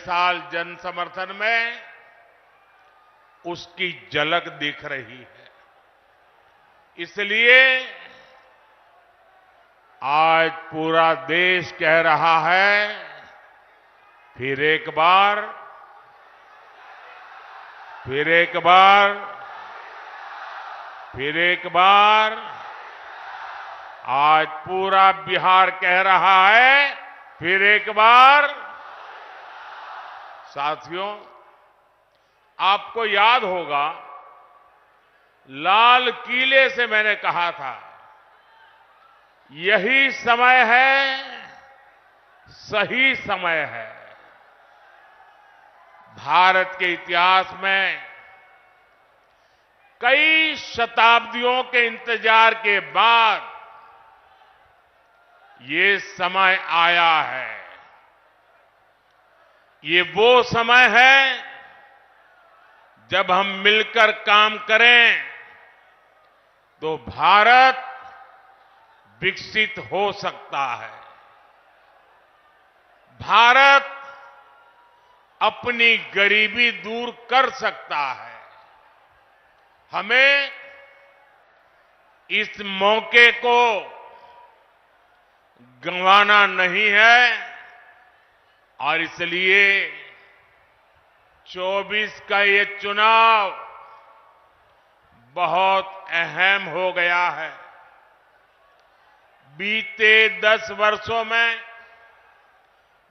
बेमिसाल जन समर्थन में उसकी झलक दिख रही है। इसलिए आज पूरा देश कह रहा है, फिर एक बार, फिर एक बार, फिर एक बार, आज पूरा बिहार कह रहा है, फिर एक बार। साथियों, आपको याद होगा, लाल किले से मैंने कहा था, यही समय है, सही समय है। भारत के इतिहास में कई शताब्दियों के इंतजार के बाद ये समय आया है। ये वो समय है जब हम मिलकर काम करें तो भारत विकसित हो सकता है। भारत अपनी गरीबी दूर कर सकता है। हमें इस मौके को गंवाना नहीं है और इसलिए 24 का ये चुनाव बहुत अहम हो गया है। बीते 10 वर्षों में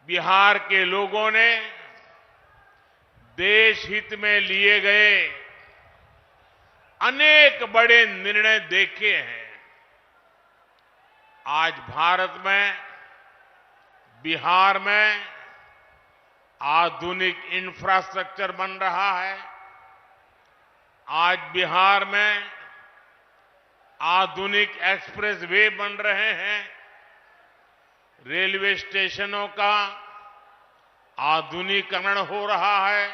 बिहार के लोगों ने देश हित में लिए गए अनेक बड़े निर्णय देखे हैं। आज भारत में, बिहार में आधुनिक इंफ्रास्ट्रक्चर बन रहा है। आज बिहार में आधुनिक एक्सप्रेस वे बन रहे हैं। रेलवे स्टेशनों का आधुनिकीकरण हो रहा है।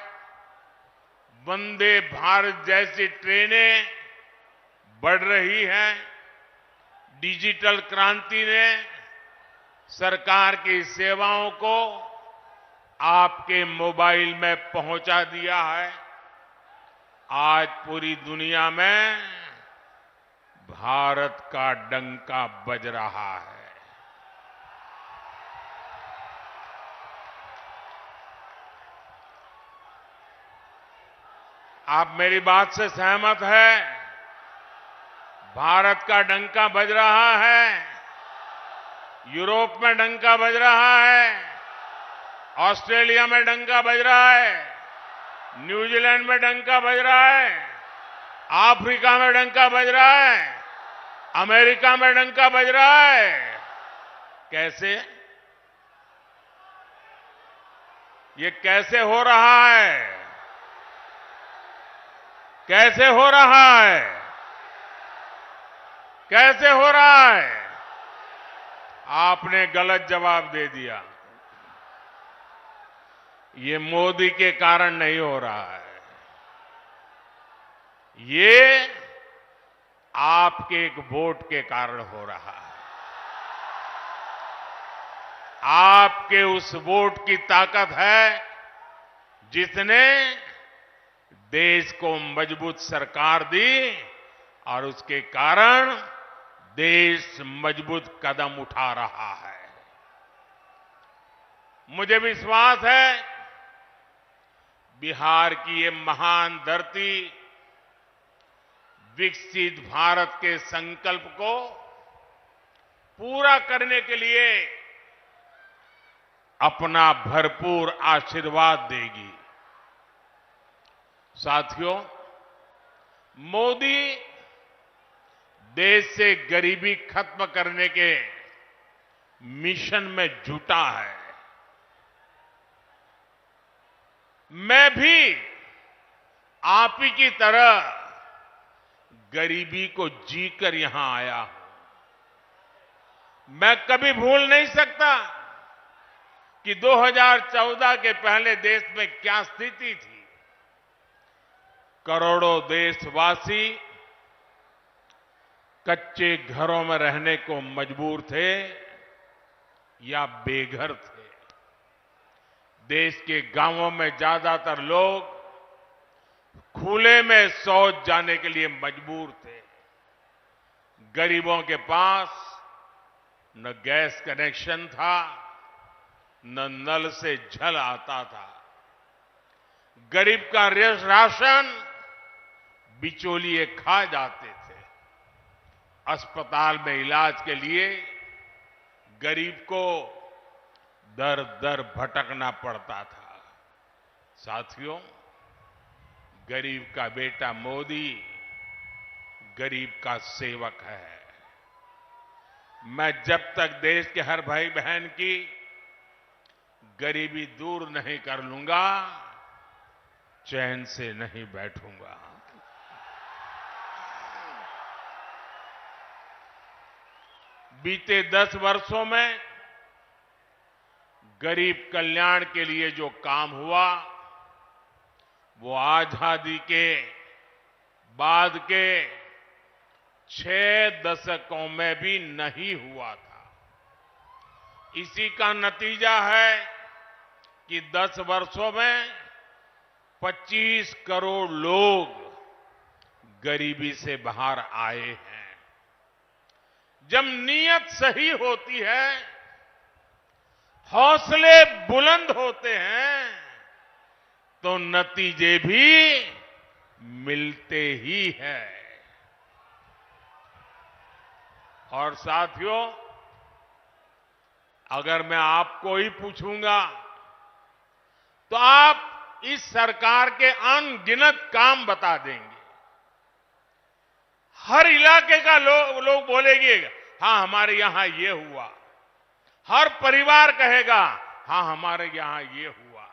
वंदे भारत जैसी ट्रेनें बढ़ रही हैं। डिजिटल क्रांति ने सरकार की सेवाओं को आपके मोबाइल में पहुंचा दिया है। आज पूरी दुनिया में भारत का डंका बज रहा है। आप मेरी बात से सहमत हैं? भारत का डंका बज रहा है। यूरोप में डंका बज रहा है। ऑस्ट्रेलिया में डंका बज रहा है। न्यूजीलैंड में डंका बज रहा है। अफ्रीका में डंका बज रहा है। अमेरिका में डंका बज रहा है। कैसे? ये कैसे हो रहा है? कैसे हो रहा है? कैसे हो रहा है? आपने गलत जवाब दे दिया। ये मोदी के कारण नहीं हो रहा है। ये आपके एक वोट के कारण हो रहा है। आपके उस वोट की ताकत है जिसने देश को मजबूत सरकार दी और उसके कारण देश मजबूत कदम उठा रहा है। मुझे विश्वास है बिहार की ये महान धरती विकसित भारत के संकल्प को पूरा करने के लिए अपना भरपूर आशीर्वाद देगी। साथियों, मोदी देश से गरीबी खत्म करने के मिशन में जुटा है। मैं भी आप ही की तरह गरीबी को जीकर यहां आया हूं। मैं कभी भूल नहीं सकता कि 2014 के पहले देश में क्या स्थिति थी। करोड़ों देशवासी कच्चे घरों में रहने को मजबूर थे या बेघर थे। देश के गांवों में ज्यादातर लोग खुले में शौच जाने के लिए मजबूर थे। गरीबों के पास न गैस कनेक्शन था, न नल से जल आता था। गरीब का राशन बिचौलिए खा जाते थे। अस्पताल में इलाज के लिए गरीब को दर दर भटकना पड़ता था। साथियों, गरीब का बेटा मोदी गरीब का सेवक है। मैं जब तक देश के हर भाई बहन की गरीबी दूर नहीं कर लूंगा, चैन से नहीं बैठूंगा। बीते 10 वर्षों में गरीब कल्याण के लिए जो काम हुआ, वो आजादी के बाद के 6 दशकों में भी नहीं हुआ था। इसी का नतीजा है कि 10 वर्षों में 25 करोड़ लोग गरीबी से बाहर आए हैं। जब नीयत सही होती है, हौसले बुलंद होते हैं, तो नतीजे भी मिलते ही हैं। और साथियों, अगर मैं आपको ही पूछूंगा तो आप इस सरकार के अनगिनत काम बता देंगे। हर इलाके का लोग बोलेंगे, हां हमारे यहां ये हुआ। हर परिवार कहेगा, हां हमारे यहां ये हुआ।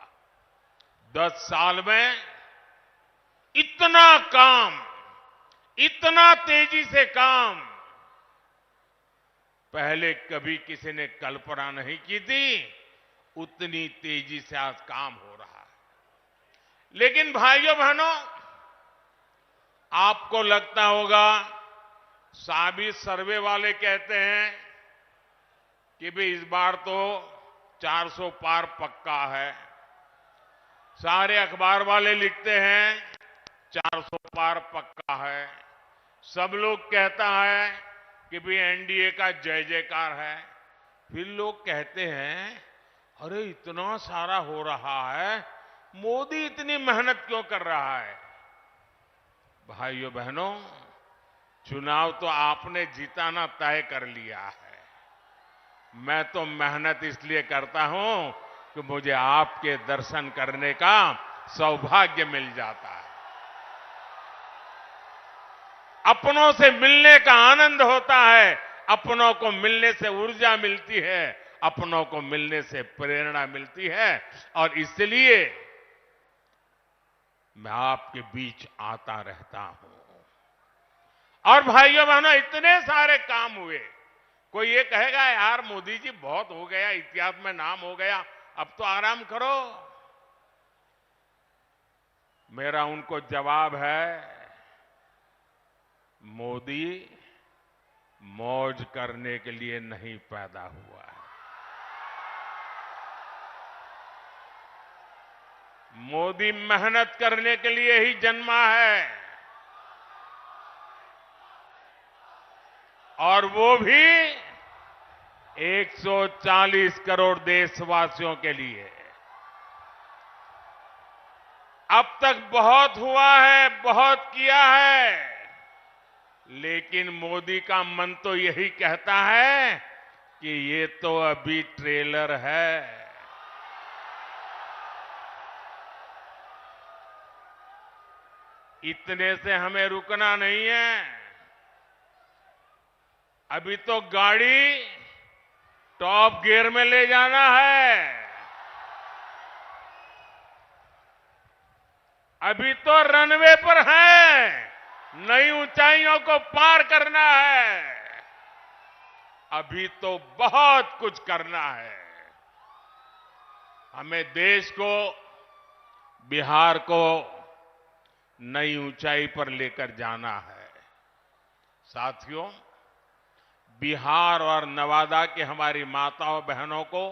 10 साल में इतना काम, इतना तेजी से काम पहले कभी किसी ने कल्पना नहीं की थी। उतनी तेजी से आज काम हो रहा है। लेकिन भाइयों बहनों, आपको लगता होगा, साबित सर्वे वाले कहते हैं कि भाई इस बार तो 400 पार पक्का है। सारे अखबार वाले लिखते हैं 400 पार पक्का है। सब लोग कहता है कि भाई एनडीए का जय जयकार है। फिर लोग कहते हैं, अरे इतना सारा हो रहा है, मोदी इतनी मेहनत क्यों कर रहा है? भाइयों बहनों, चुनाव तो आपने जिताना तय कर लिया है। मैं तो मेहनत इसलिए करता हूं कि मुझे आपके दर्शन करने का सौभाग्य मिल जाता है। अपनों से मिलने का आनंद होता है। अपनों को मिलने से ऊर्जा मिलती है, अपनों को मिलने से प्रेरणा मिलती है। और इसलिए मैं आपके बीच आता रहता हूं। और भाइयों बहनों, इतने सारे काम हुए। कोई ये कहेगा, यार मोदी जी बहुत हो गया, इतिहास में नाम हो गया, अब तो आराम करो। मेरा उनको जवाब है, मोदी मौज करने के लिए नहीं पैदा हुआ है। मोदी मेहनत करने के लिए ही जन्मा है, और वो भी 140 करोड़ देशवासियों के लिए। अब तक बहुत हुआ है, बहुत किया है, लेकिन मोदी का मन तो यही कहता है कि ये तो अभी ट्रेलर है। इतने से हमें रुकना नहीं है। अभी तो गाड़ी टॉप गियर में ले जाना है। अभी तो रनवे पर है, नई ऊंचाइयों को पार करना है। अभी तो बहुत कुछ करना है। हमें देश को, बिहार को नई ऊंचाई पर लेकर जाना है। साथियों, बिहार और नवादा की हमारी माताओं बहनों को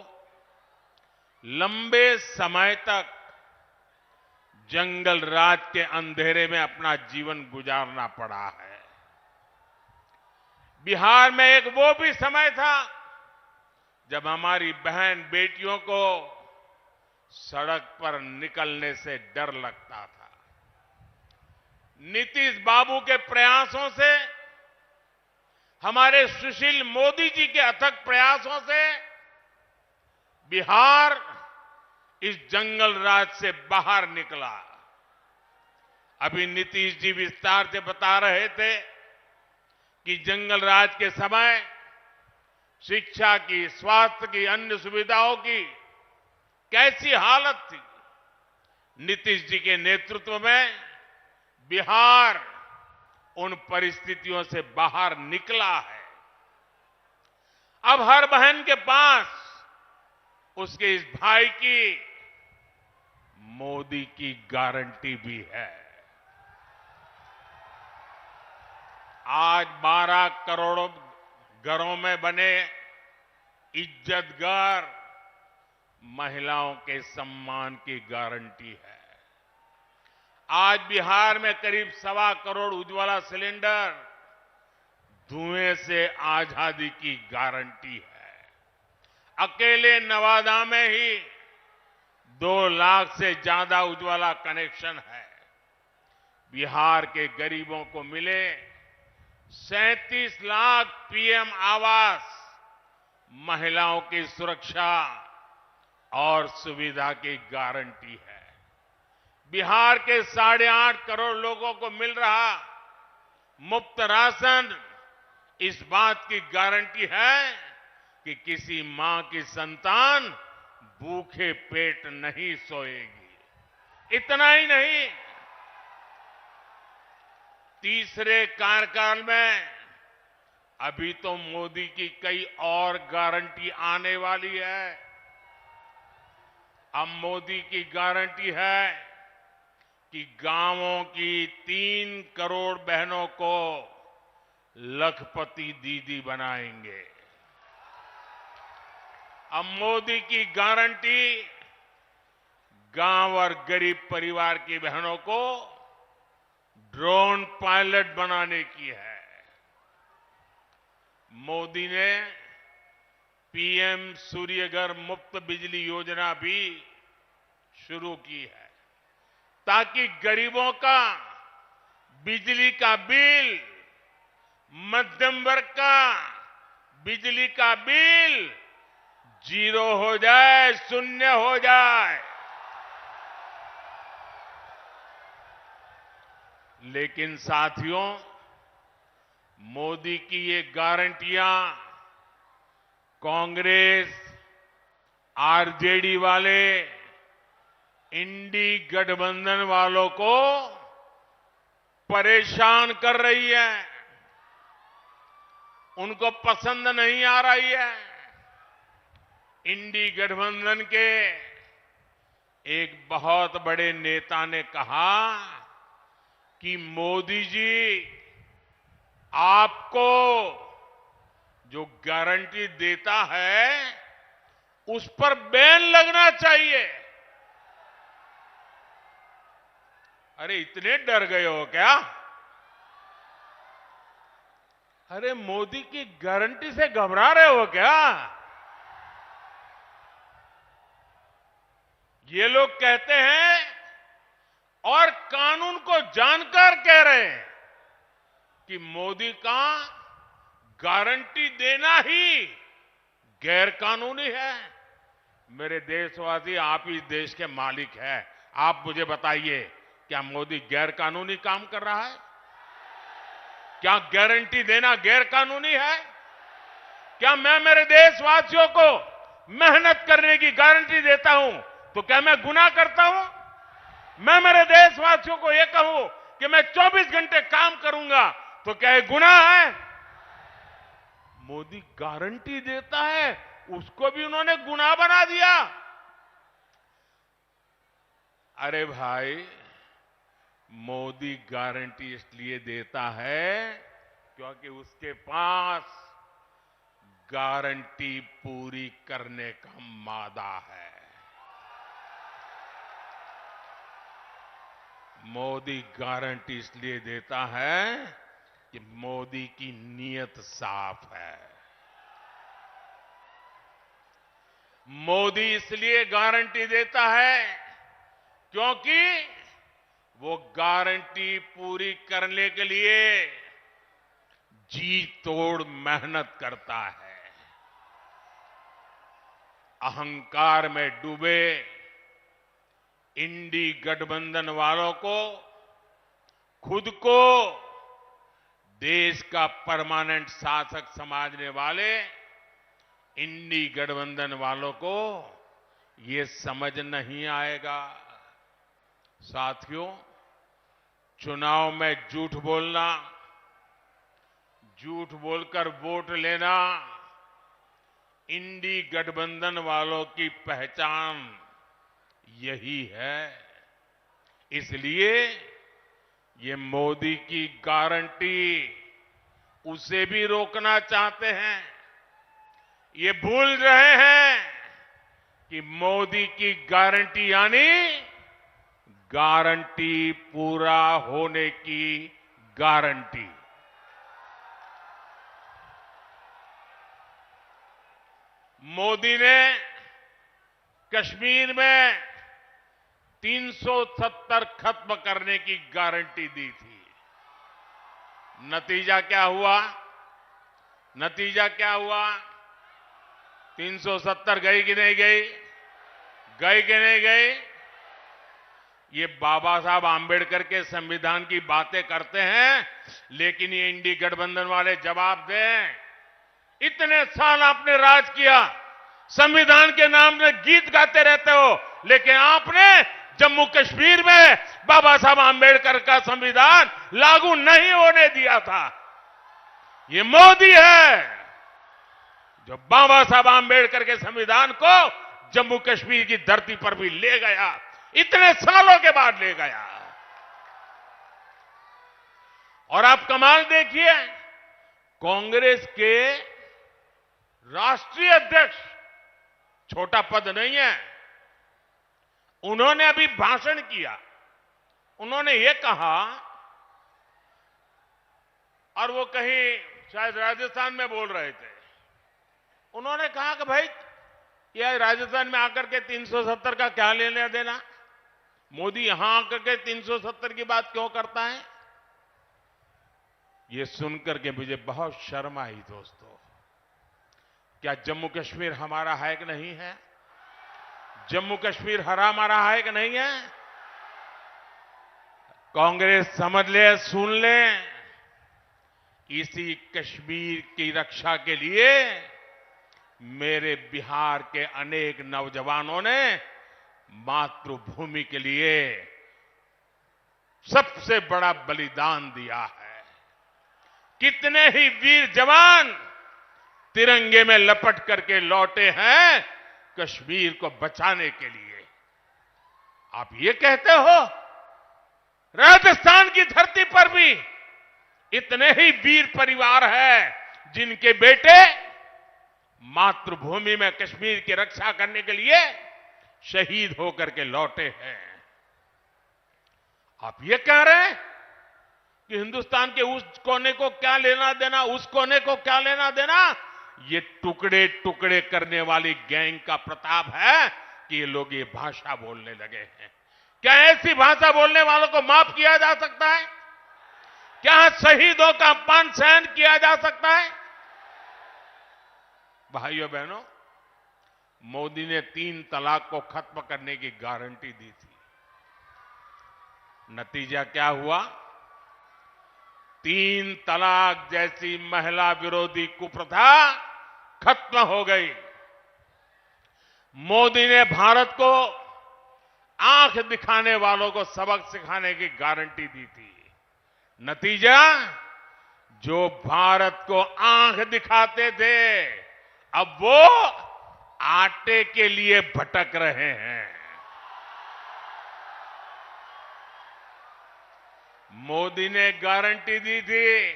लंबे समय तक जंगल राज के अंधेरे में अपना जीवन गुजारना पड़ा है। बिहार में एक वो भी समय था जब हमारी बहन बेटियों को सड़क पर निकलने से डर लगता था। नीतीश बाबू के प्रयासों से, हमारे सुशील मोदी जी के अथक प्रयासों से बिहार इस जंगल राज से बाहर निकला। अभी नीतीश जी विस्तार से बता रहे थे कि जंगल राज के समय शिक्षा की, स्वास्थ्य की, अन्य सुविधाओं की कैसी हालत थी। नीतीश जी के नेतृत्व में बिहार उन परिस्थितियों से बाहर निकला है। अब हर बहन के पास उसके इस भाई की मोदी की गारंटी भी है। आज 12 करोड़ घरों में बने इज्जत घर महिलाओं के सम्मान की गारंटी है। आज बिहार में करीब 1.25 करोड़ उज्ज्वला सिलेंडर धुएं से आजादी की गारंटी है। अकेले नवादा में ही 2 लाख से ज्यादा उज्ज्वला कनेक्शन है। बिहार के गरीबों को मिले 37 लाख पीएम आवास, महिलाओं की सुरक्षा और सुविधा की गारंटी है। बिहार के 8.5 करोड़ लोगों को मिल रहा मुफ्त राशन इस बात की गारंटी है कि किसी मां की संतान भूखे पेट नहीं सोएगी। इतना ही नहीं, तीसरे कार्यकाल में अभी तो मोदी की कई और गारंटी आने वाली है। अब मोदी की गारंटी है कि गांवों की 3 करोड़ बहनों को लखपति दीदी बनाएंगे। अब मोदी की गारंटी गांव और गरीब परिवार की बहनों को ड्रोन पायलट बनाने की है। मोदी ने पीएम सूर्यघर मुफ्त बिजली योजना भी शुरू की है ताकि गरीबों का बिजली का बिल, मध्यम वर्ग का बिजली का बिल 0 हो जाए, शून्य हो जाए। लेकिन साथियों, मोदी की ये गारंटियां कांग्रेस, आरजेडी वाले, इंडी गठबंधन वालों को परेशान कर रही है। उनको पसंद नहीं आ रही है। इंडी गठबंधन के एक बहुत बड़े नेता ने कहा कि मोदी जी, आपको जो गारंटी देता है उस पर बैन लगना चाहिए। अरे इतने डर गए हो क्या? अरे मोदी की गारंटी से घबरा रहे हो क्या? ये लोग कहते हैं और कानून को जानकर कह रहे हैं कि मोदी का गारंटी देना ही गैर कानूनी है। मेरे देशवासी, आप इस देश के मालिक हैं। आप मुझे बताइए, क्या मोदी गैर कानूनी काम कर रहा है? क्या गारंटी देना गैर कानूनी है? क्या मैं मेरे देशवासियों को मेहनत करने की गारंटी देता हूं तो क्या मैं गुनाह करता हूं? मैं मेरे देशवासियों को यह कहूं कि मैं 24 घंटे काम करूंगा तो क्या ये गुनाह है? मोदी गारंटी देता है, उसको भी उन्होंने गुनाह बना दिया। अरे भाई, मोदी गारंटी इसलिए देता है क्योंकि उसके पास गारंटी पूरी करने का मादा है। मोदी गारंटी इसलिए देता है कि मोदी की नीयत साफ है। मोदी इसलिए गारंटी देता है क्योंकि वो गारंटी पूरी करने के लिए जी तोड़ मेहनत करता है। अहंकार में डूबे इंडी गठबंधन वालों को खुद को देश का परमानेंट शासक समझने वाले इंडी गठबंधन वालों को ये समझ नहीं आएगा। साथियों, चुनाव में झूठ बोलना, झूठ बोलकर वोट लेना इंडी गठबंधन वालों की पहचान यही है। इसलिए ये मोदी की गारंटी उसे भी रोकना चाहते हैं। ये भूल रहे हैं कि मोदी की गारंटी यानी गारंटी पूरा होने की गारंटी। मोदी ने कश्मीर में 370 खत्म करने की गारंटी दी थी। नतीजा क्या हुआ? नतीजा क्या हुआ? 370 गई कि नहीं गई? गई कि नहीं गई? ये बाबा साहब आंबेडकर के संविधान की बातें करते हैं, लेकिन ये इंडी गठबंधन वाले जवाब दें। इतने साल आपने राज किया, संविधान के नाम में गीत गाते रहते हो, लेकिन आपने जम्मू कश्मीर में बाबा साहब आंबेडकर का संविधान लागू नहीं होने दिया था। ये मोदी है जो बाबा साहब आंबेडकर के संविधान को जम्मू कश्मीर की धरती पर भी ले गया, इतने सालों के बाद ले गया। और आप कमाल देखिए, कांग्रेस के राष्ट्रीय अध्यक्ष, छोटा पद नहीं है, उन्होंने अभी भाषण किया। उन्होंने ये कहा, और वो कहीं शायद राजस्थान में बोल रहे थे, उन्होंने कहा कि भाई ये राजस्थान में आकर के 370 का क्या लेना देना, मोदी यहां आकर के 370 की बात क्यों करता है। ये सुनकर के मुझे बहुत शर्म आई। दोस्तों, क्या जम्मू कश्मीर हमारा है कि नहीं है? जम्मू कश्मीर हमारा है कि नहीं है? कांग्रेस समझ ले, सुन ले, इसी कश्मीर की रक्षा के लिए मेरे बिहार के अनेक नौजवानों ने मातृभूमि के लिए सबसे बड़ा बलिदान दिया है। कितने ही वीर जवान तिरंगे में लपट करके लौटे हैं कश्मीर को बचाने के लिए। आप ये कहते हो राजस्थान की धरती पर भी इतने ही वीर परिवार हैं जिनके बेटे मातृभूमि में कश्मीर की रक्षा करने के लिए शहीद होकर के लौटे हैं। आप ये कह रहे हैं कि हिंदुस्तान के उस कोने को क्या लेना देना, उस कोने को क्या लेना देना। ये टुकड़े टुकड़े करने वाली गैंग का प्रताप है कि ये लोग ये भाषा बोलने लगे हैं। क्या ऐसी भाषा बोलने वालों को माफ किया जा सकता है? क्या शहीदों का अपमान सहन किया जा सकता है? भाइयों बहनों, मोदी ने 3 तलाक को खत्म करने की गारंटी दी थी। नतीजा क्या हुआ? 3 तलाक जैसी महिला विरोधी कुप्रथा खत्म हो गई। मोदी ने भारत को आंख दिखाने वालों को सबक सिखाने की गारंटी दी थी। नतीजा, जो भारत को आंख दिखाते थे अब वो आटे के लिए भटक रहे हैं। मोदी ने गारंटी दी थी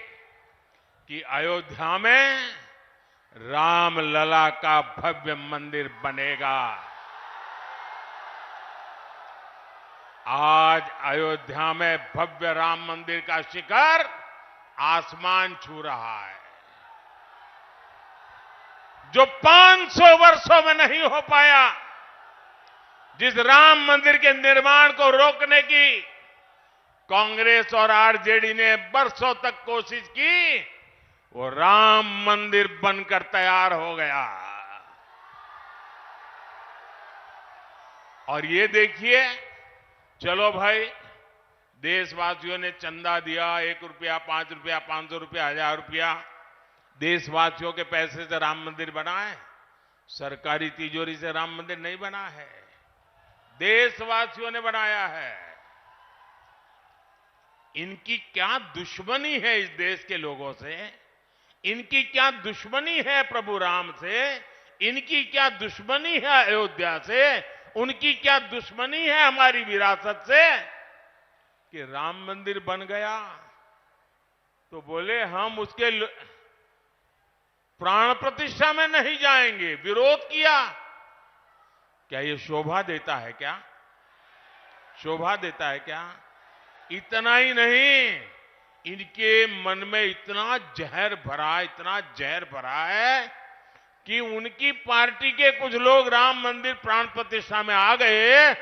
कि अयोध्या में रामलला का भव्य मंदिर बनेगा। आज अयोध्या में भव्य राम मंदिर का शिखर आसमान छू रहा है, जो 500 वर्षों में नहीं हो पाया। जिस राम मंदिर के निर्माण को रोकने की कांग्रेस और आरजेडी ने बरसों तक कोशिश की, वो राम मंदिर बनकर तैयार हो गया। और ये देखिए, चलो भाई, देशवासियों ने चंदा दिया, 1 रुपया, 5 रुपया, 500 रुपया, 1000 रुपया, देशवासियों के पैसे से राम मंदिर बना है। सरकारी तिजोरी से राम मंदिर नहीं बना है, देशवासियों ने बनाया है। इनकी क्या दुश्मनी है इस देश के लोगों से, इनकी क्या दुश्मनी है प्रभु राम से, इनकी क्या दुश्मनी है अयोध्या से, उनकी क्या दुश्मनी है हमारी विरासत से कि राम मंदिर बन गया तो बोले हम उसके प्राण प्रतिष्ठा में नहीं जाएंगे, विरोध किया। क्या ये शोभा देता है क्या? शोभा देता है क्या? इतना ही नहीं, इनके मन में इतना जहर भरा है कि उनकी पार्टी के कुछ लोग राम मंदिर प्राण प्रतिष्ठा में आ गए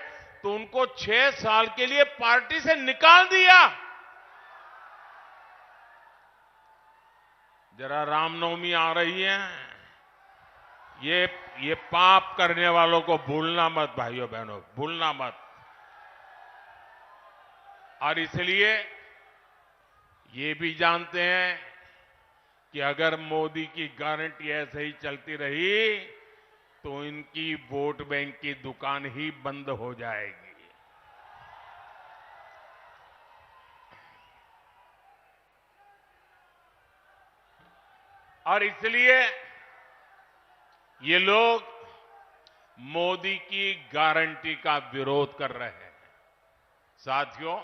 तो उनको 6 साल के लिए पार्टी से निकाल दिया। जरा रामनवमी आ रही है, ये पाप करने वालों को भूलना मत भाइयों बहनों, भूलना मत। और इसलिए ये भी जानते हैं कि अगर मोदी की गारंटी ऐसे ही चलती रही तो इनकी वोट बैंक की दुकान ही बंद हो जाएगी। और इसलिए ये लोग मोदी की गारंटी का विरोध कर रहे हैं। साथियों,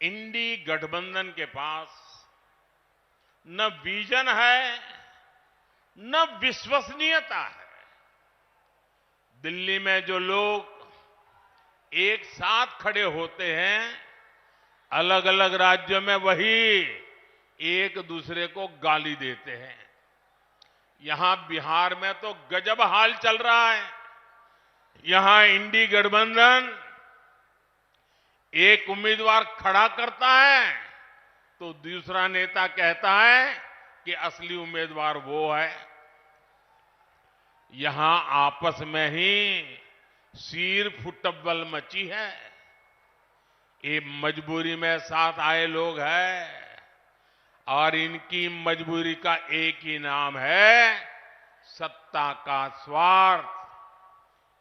इंडी गठबंधन के पास न विजन है न विश्वसनीयता है। दिल्ली में जो लोग एक साथ खड़े होते हैं, अलग अलग राज्यों में वही एक दूसरे को गाली देते हैं। यहां बिहार में तो गजब हाल चल रहा है। यहां इंडी गठबंधन एक उम्मीदवार खड़ा करता है तो दूसरा नेता कहता है कि असली उम्मीदवार वो है। यहां आपस में ही सिर फुटबल मची है। ये मजबूरी में साथ आए लोग हैं और इनकी मजबूरी का एक ही नाम है सत्ता का स्वार्थ।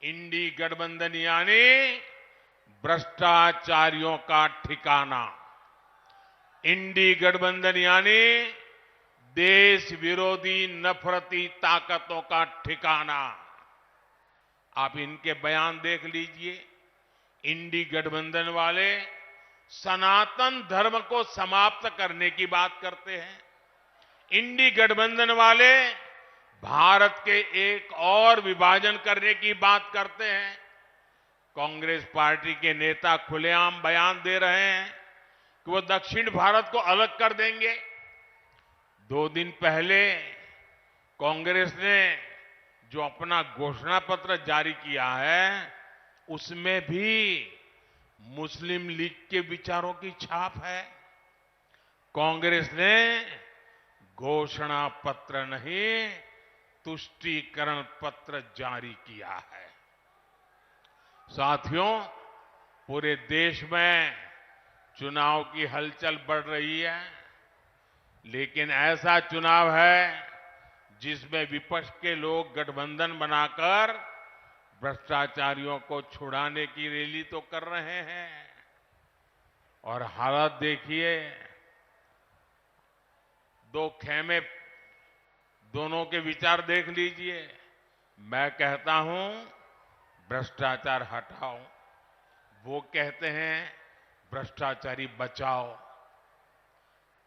इंडी गठबंधन यानी भ्रष्टाचारियों का ठिकाना। इंडी गठबंधन यानी देश विरोधी नफरती ताकतों का ठिकाना। आप इनके बयान देख लीजिए। इंडी गठबंधन वाले सनातन धर्म को समाप्त करने की बात करते हैं। इंडी गठबंधन वाले भारत के एक और विभाजन करने की बात करते हैं। कांग्रेस पार्टी के नेता खुलेआम बयान दे रहे हैं कि वो दक्षिण भारत को अलग कर देंगे। 2 दिन पहले कांग्रेस ने जो अपना घोषणा पत्र जारी किया है उसमें भी मुस्लिम लीग के विचारों की छाप है। कांग्रेस ने घोषणा पत्र नहीं, तुष्टीकरण पत्र जारी किया है। साथियों, पूरे देश में चुनाव की हलचल बढ़ रही है, लेकिन ऐसा चुनाव है जिसमें विपक्ष के लोग गठबंधन बनाकर भ्रष्टाचारियों को छुड़ाने की रैली तो कर रहे हैं। और हालत देखिए, 2 खेमे, दोनों के विचार देख लीजिए। मैं कहता हूं भ्रष्टाचार हटाओ, वो कहते हैं भ्रष्टाचारी बचाओ।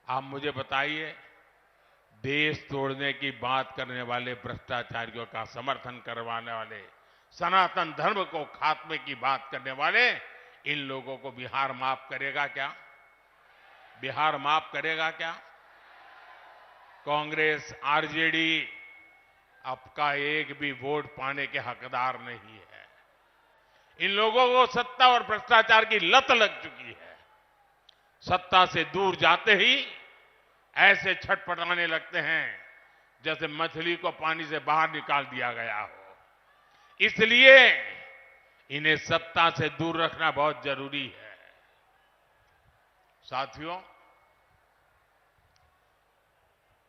आप मुझे बताइए, देश तोड़ने की बात करने वाले भ्रष्टाचारियों का समर्थन करवाने वाले सनातन धर्म को खात्मे की बात करने वाले इन लोगों को बिहार माफ करेगा क्या? बिहार माफ करेगा क्या? कांग्रेस, आरजेडी आपका एक भी वोट पाने के हकदार नहीं है। इन लोगों को सत्ता और भ्रष्टाचार की लत लग चुकी है। सत्ता से दूर जाते ही ऐसे छटपटाने लगते हैं जैसे मछली को पानी से बाहर निकाल दिया गया हो। इसलिए इन्हें सत्ता से दूर रखना बहुत जरूरी है। साथियों,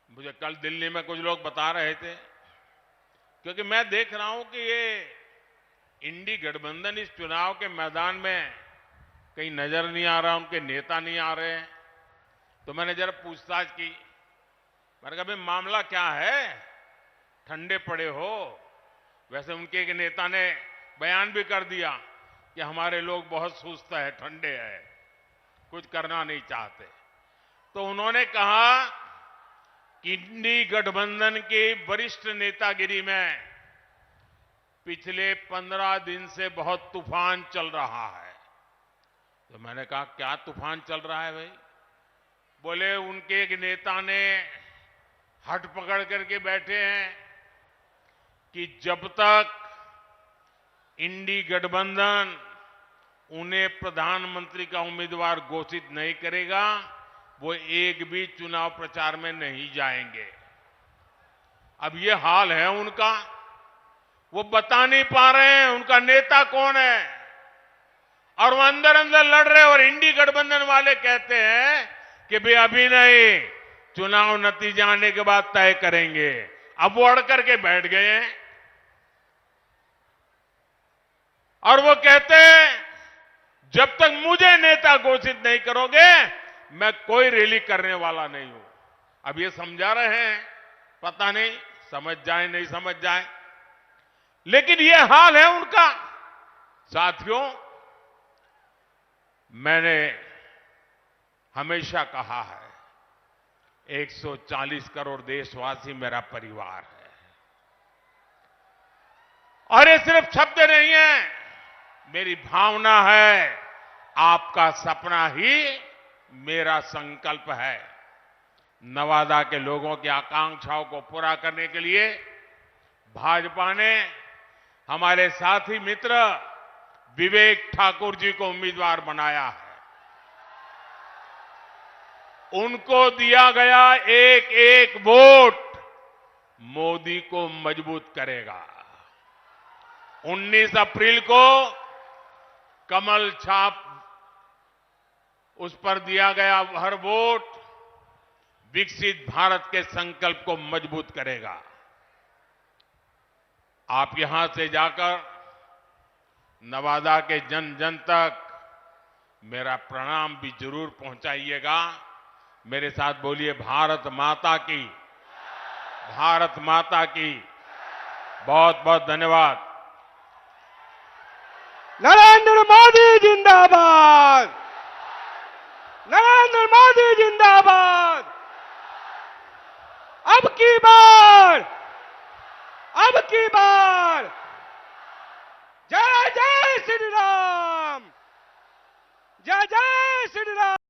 मुझे कल दिल्ली में कुछ लोग बता रहे थे, क्योंकि मैं देख रहा हूं कि ये इंडी गठबंधन इस चुनाव के मैदान में कहीं नजर नहीं आ रहा, उनके नेता नहीं आ रहे हैं। तो मैंने जरा पूछताछ की। मैंने कहा, भाई मामला क्या है? ठंडे पड़े हो? वैसे उनके एक नेता ने बयान भी कर दिया कि हमारे लोग बहुत सुस्त है, ठंडे हैं, कुछ करना नहीं चाहते। तो उन्होंने कहा कि इंडी गठबंधन की वरिष्ठ नेतागिरी में पिछले 15 दिन से बहुत तूफान चल रहा है। तो मैंने कहा, क्या तूफान चल रहा है भाई? बोले उनके एक नेता ने हट पकड़ करके बैठे हैं कि जब तक इंडी गठबंधन उन्हें प्रधानमंत्री का उम्मीदवार घोषित नहीं करेगा, वो एक भी चुनाव प्रचार में नहीं जाएंगे। अब ये हाल है उनका, वो बता नहीं पा रहे हैं उनका नेता कौन है, और वो अंदर अंदर लड़ रहे हैं। और इंडी गठबंधन वाले कहते हैं कि भाई अभी नहीं, चुनाव नतीजा आने के बाद तय करेंगे। अब वो अड़ करके बैठ गए हैं और वो कहते हैं जब तक मुझे नेता घोषित नहीं करोगे मैं कोई रैली करने वाला नहीं हूं। अब ये समझा रहे हैं, पता नहीं समझ जाए नहीं समझ जाए, लेकिन ये हाल है उनका। साथियों, मैंने हमेशा कहा है 140 करोड़ देशवासी मेरा परिवार है, और ये सिर्फ शब्द नहीं है, मेरी भावना है। आपका सपना ही मेरा संकल्प है। नवादा के लोगों की आकांक्षाओं को पूरा करने के लिए भाजपा ने हमारे साथी मित्र विवेक ठाकुर जी को उम्मीदवार बनाया है। उनको दिया गया एक एक वोट मोदी को मजबूत करेगा। 19 अप्रैल को कमल छाप, उस पर दिया गया हर वोट विकसित भारत के संकल्प को मजबूत करेगा। आप यहां से जाकर नवादा के जन जन तक मेरा प्रणाम भी जरूर पहुंचाइएगा। मेरे साथ बोलिए, भारत माता की, भारत माता की। बहुत बहुत धन्यवाद। नरेंद्र मोदी जिंदाबाद, नरेंद्र मोदी जिंदाबाद। अब की बार, अब की बार, जय जय श्री राम।